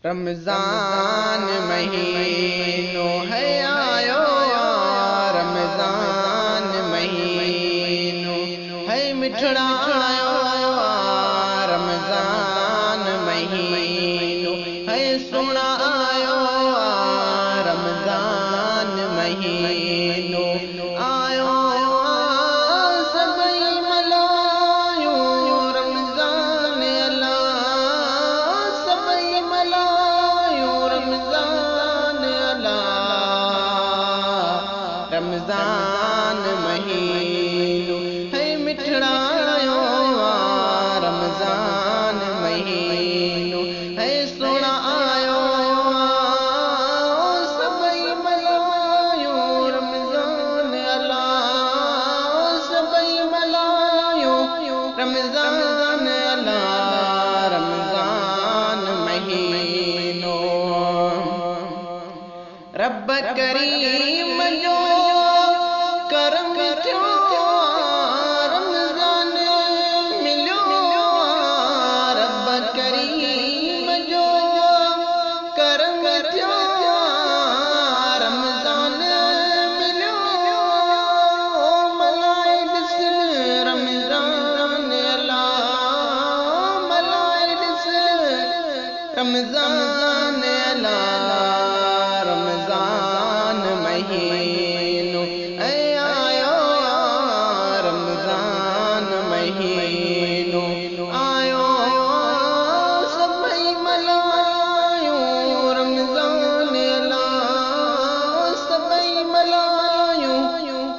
रमज़ान महीनो है आयो, रमज़ान महीनो है मिठड़ा आयो, रमज़ान महीनो है सुना आयो, रमज़ान महीनो आयो सबई मलायो, रमज़ान अल्लाह सबई मलायो, रमज़ान अल्लाह रमज़ान महीनो है मिठड़ा आयो, रमज़ान महीनो है सुना आयो सबई मलायो, रमज़ान अल्लाह सबई मलायो, रमज़ान अल्लाह रमज़ान महीनो रब करीम जो करम थियो, रमज़ान मिलो, रब करीम जो करम थियो, रमज़ान मिलो, मलाए ॾिस रमज़ान अल्लाह मलाए ॾिस रमज़ान अल्लाह रमज़ान महीनो ऐ आयो, रमज़ान महीनो आयो सबई मलायो, रमज़ान अल्लाह सबई मलायो,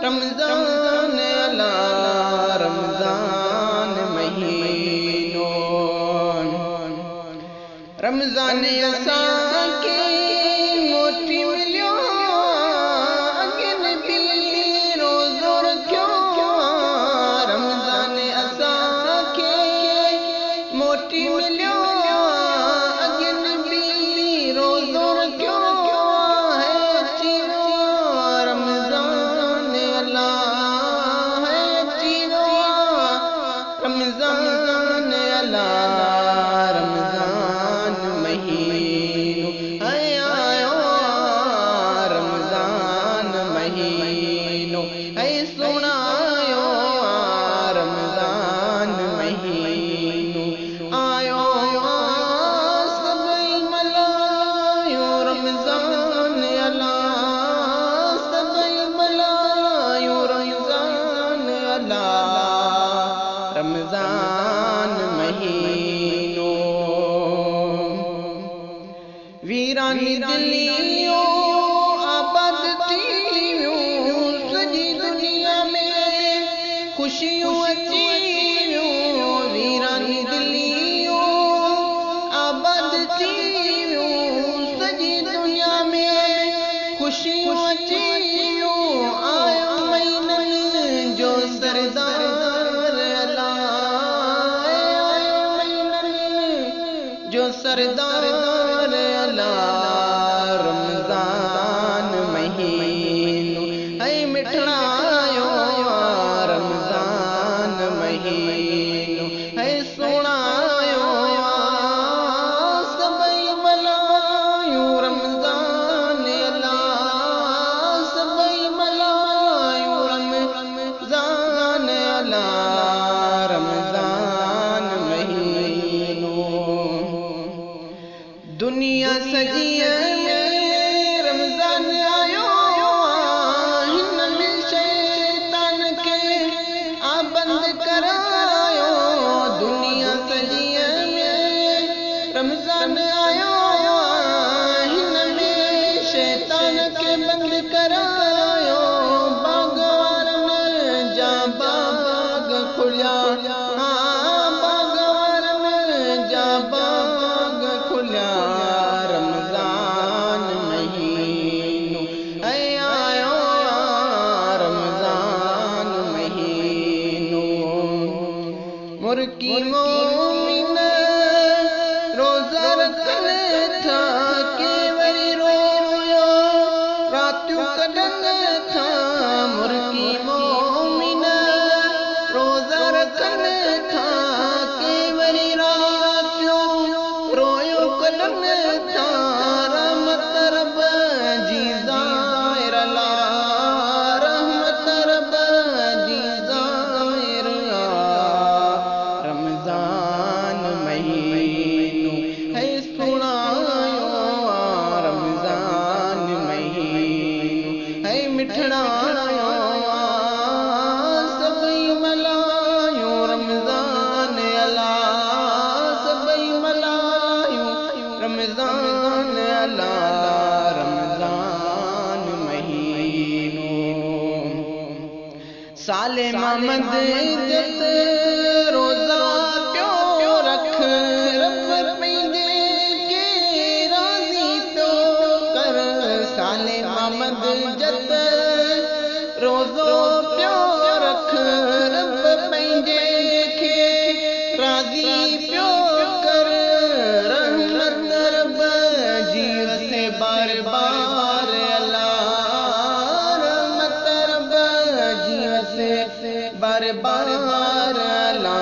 रमज़ान अल्लाह रमज़ान महीनो रमज़ान असांखे मोटी मिलियो, अॻिन बि रोज़ो रखियो, रमज़ान असांखे मोटी मिलियो, अॻिन बि रोज़ो रखियो है अची वियो रमज़ान अल्लाह है अची वियो रमज़ान अल्लाह रमज़ान महीनो है आयो, रमज़ान महीनो है सुनायो, रमज़ान महीनो आयो सबई मलायो, रमज़ान अल्लाह सबई मलायो, रमज़ान अल्लाह रमज़ान महीनो वीरानी दिलियो आबाद थियूं, सॼी दुनिया में ख़ुशियूं अची वियूं, वीरानी दिलियो आबाद थियूं, सॼी दुनिया में ख़ुशियूं अची वियूं, आयो महीननि जो सरदार अल्लाह, आयो महीननि जो सरदार अल्लाह रमज़ान महीनो है मिठड़ा आयो, रमज़ान महीनो है सुनायो सबई मलायो, रमज़ान अल्लाह सबई मलायो, रमज़ान अल्लाह रमज़ान महीनो दुनिया सजी में रमज़ान आयो, हिन में शैतान के बंद करायो, दुनिया सजी में रमज़ान आयो, हिन में शैतान के बंद करायो, बाग वारन जा बाग खुलिया, बाग वारन जा बाग खुलिया, रमज़ान महीनो है आयो, रमज़ान महीनो मुर्की मोमिन रोज़ा कदम तार मतरब जी ज़ाहिर ला रहमतरब जी ज़ाहिर ला रमज़ान महीनो है सुणायो रमज़ान महीनो है मिठड़ायो सबई मलायो रमज़ान अला सबई मलायो रमज़ान अला रमज़ान महीनो साले मोहम्मद जत रोज़ा प्यो रख रब पंहिंजे के राज़ी प्यो कर साले मोहम्मद जत रोज़ो प्यो रख रब पंहिंजे के राज़ी प्यो कर रहमत रब जी से बार बार अला रहमत रब जी से बार बार अला